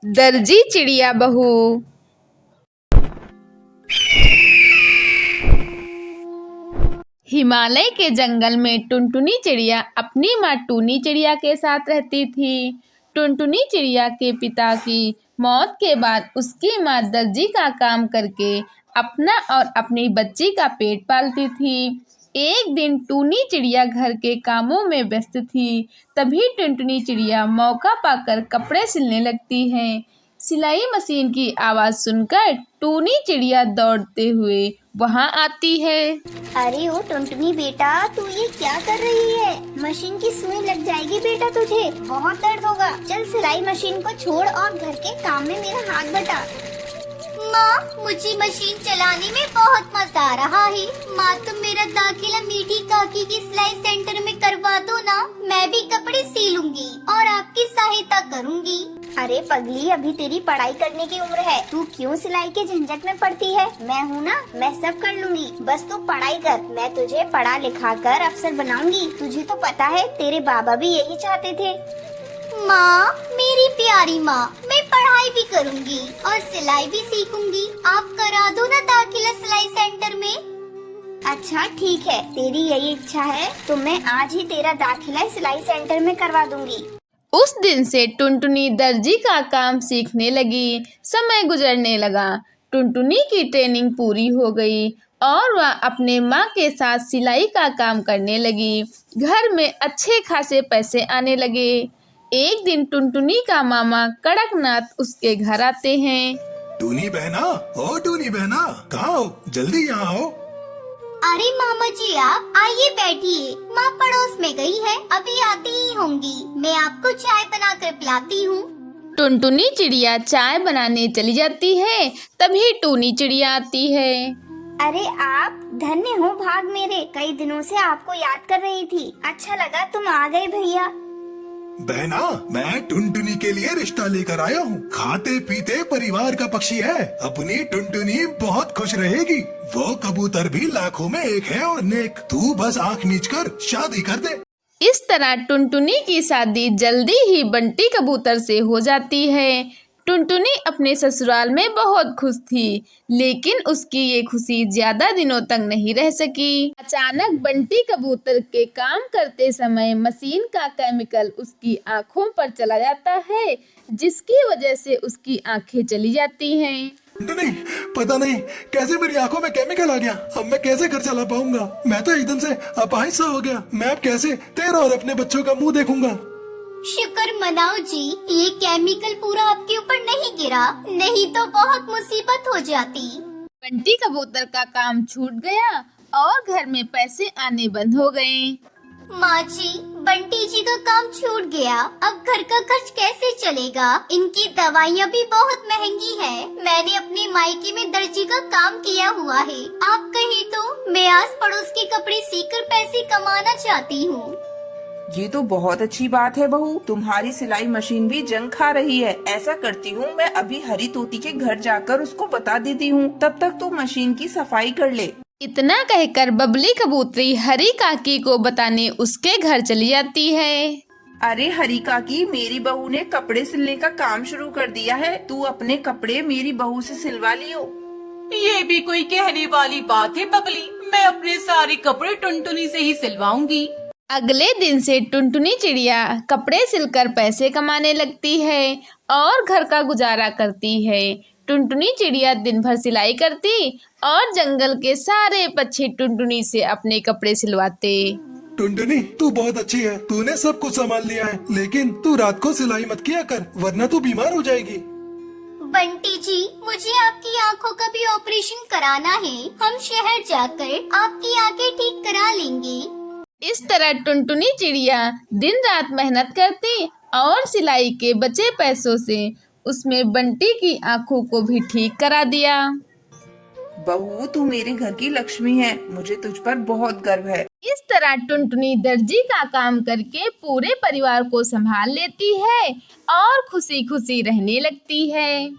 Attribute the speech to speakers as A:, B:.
A: दर्जी चिड़िया बहू। हिमालय के जंगल में टुनटुनी चिड़िया अपनी माँ टूनी चिड़िया के साथ रहती थी। टुनटुनी चिड़िया के पिता की मौत के बाद उसकी माँ दर्जी का काम करके अपना और अपनी बच्ची का पेट पालती थी। एक दिन टूनी चिड़िया घर के कामों में व्यस्त थी। तभी टुनटुनी चिड़िया मौका पाकर कपड़े सिलने लगती है। सिलाई मशीन की आवाज़ सुनकर टूनी चिड़िया दौड़ते हुए वहां आती है।
B: अरे ओ टुनटुनी बेटा, तू ये क्या कर रही है? मशीन की सुई लग जाएगी बेटा, तुझे बहुत दर्द होगा। चल सिलाई मशीन को छोड़ और घर के काम में मेरा हाथ बटा। माँ, मुझे मशीन चलाने में बहुत मजा आ रहा है। माँ, तुम मेरा दाखिला मीठी काकी की सिलाई सेंटर में करवा दो ना। मैं भी कपड़े सिलूंगी और आपकी सहायता करूंगी। अरे पगली, अभी तेरी पढ़ाई करने की उम्र है, तू क्यों सिलाई के झंझट में पड़ती है? मैं हूँ ना, मैं सब कर लूंगी। बस तू पढ़ाई कर, मैं तुझे पढ़ा लिखा कर अफसर बनाऊंगी। तुझे तो पता है तेरे बाबा भी यही चाहते थे। माँ, मेरी प्यारी माँ, मैं पढ़ाई भी करूंगी और सिलाई भी सीखूंगी। आप करा दो ना दाखिला सिलाई सेंटर में। अच्छा ठीक है, तेरी यही इच्छा है तो मैं आज ही तेरा दाखिला सिलाई सेंटर में करवा दूंगी।
A: उस दिन से टुनटुनी दर्जी का काम सीखने लगी। समय गुजरने लगा। टुनटुनी की ट्रेनिंग पूरी हो गई और वह अपने माँ के साथ सिलाई का काम करने लगी। घर में अच्छे खासे पैसे आने लगे। एक दिन टुनटुनी का मामा कड़कनाथ उसके घर आते हैं।
C: टूनी बहना, ओ टूनी बहना, कहाँ हो? जल्दी यहाँ आओ।
B: अरे मामा जी, आप आइए बैठिए। माँ पड़ोस में गई है, अभी आती ही होंगी। मैं आपको चाय बनाकर पिलाती हूँ।
A: टुनटुनी चिड़िया चाय बनाने चली जाती है। तभी टूनी चिड़िया आती है।
B: अरे आप धन्य हो भाग मेरे, कई दिनों से आपको याद कर रही थी। अच्छा लगा तुम आ गए भैया।
C: बहना, मैं टुनटुनी के लिए रिश्ता लेकर आया हूँ। खाते पीते परिवार का पक्षी है। अपनी टुनटुनी बहुत खुश रहेगी। वो कबूतर भी लाखों में एक है और नेक। तू बस आँख मीच कर शादी कर दे।
A: इस तरह टुनटुनी की शादी जल्दी ही बंटी कबूतर से हो जाती है। टुनटुनी अपने ससुराल में बहुत खुश थी, लेकिन उसकी ये खुशी ज्यादा दिनों तक नहीं रह सकी। अचानक बंटी कबूतर के काम करते समय मशीन का केमिकल उसकी आंखों पर चला जाता है, जिसकी वजह से उसकी आंखें चली जाती हैं।
C: टुनटुनी, पता नहीं कैसे मेरी आंखों में केमिकल आ गया। अब मैं कैसे घर चला पाऊंगा? मैं तो एकदम से अपाहिज सा हो गया। मैं अब कैसे तेरा और अपने बच्चों का मुंह देखूंगा?
B: शुक्र मनाओ जी, ये केमिकल पूरा आपके ऊपर नहीं गिरा, नहीं तो बहुत मुसीबत हो जाती।
A: बंटी कबूतर का काम छूट गया और घर में पैसे आने बंद हो गए।
B: माँ जी, बंटी जी का काम छूट गया, अब घर का खर्च कैसे चलेगा? इनकी दवाइयाँ भी बहुत महंगी है। मैंने अपनी मायके में दर्जी का काम किया हुआ है। आप कहीं तो मैं आस पड़ोस के कपड़े सीकर पैसे कमाना चाहती हूँ।
D: ये तो बहुत अच्छी बात है बहू, तुम्हारी सिलाई मशीन भी जंग खा रही है। ऐसा करती हूँ, मैं अभी हरी तोती के घर जाकर उसको बता देती हूँ। तब तक तू मशीन की सफाई कर ले।
A: इतना कहकर बबली कबूतरी हरी काकी को बताने उसके घर चली जाती है।
D: अरे हरी काकी, मेरी बहू ने कपड़े सिलने का काम शुरू कर दिया है। तू अपने कपड़े मेरी बहू से सिलवा लियो।
E: ये भी कोई कहने वाली बात है बबली, मैं अपने सारे कपड़े टुनटुनी से ही सिलवाऊंगी।
A: अगले दिन से टुनटुनी चिड़िया कपड़े सिलकर पैसे कमाने लगती है और घर का गुजारा करती है। टुनटुनी चिड़िया दिन भर सिलाई करती और जंगल के सारे पक्षी टुनटुनी से अपने कपड़े सिलवाते।
C: टुनटुनी, तू बहुत अच्छी है। तूने सब कुछ संभाल लिया है, लेकिन तू रात को सिलाई मत किया कर, वरना तू बीमार हो जाएगी।
B: बंटी जी, मुझे आपकी आंखों का भी ऑपरेशन कराना है। हम शहर जाकर आपकी आंखें ठीक करा लेंगे।
A: इस तरह टुनटुनी चिड़िया दिन रात मेहनत करती और सिलाई के बचे पैसों से उसमें बंटी की आंखों को भी ठीक करा दिया।
D: बहू, तू मेरे घर की लक्ष्मी है, मुझे तुझ पर बहुत गर्व है।
A: इस तरह टुनटुनी दर्जी का काम करके पूरे परिवार को संभाल लेती है और खुशी खुशी रहने लगती है।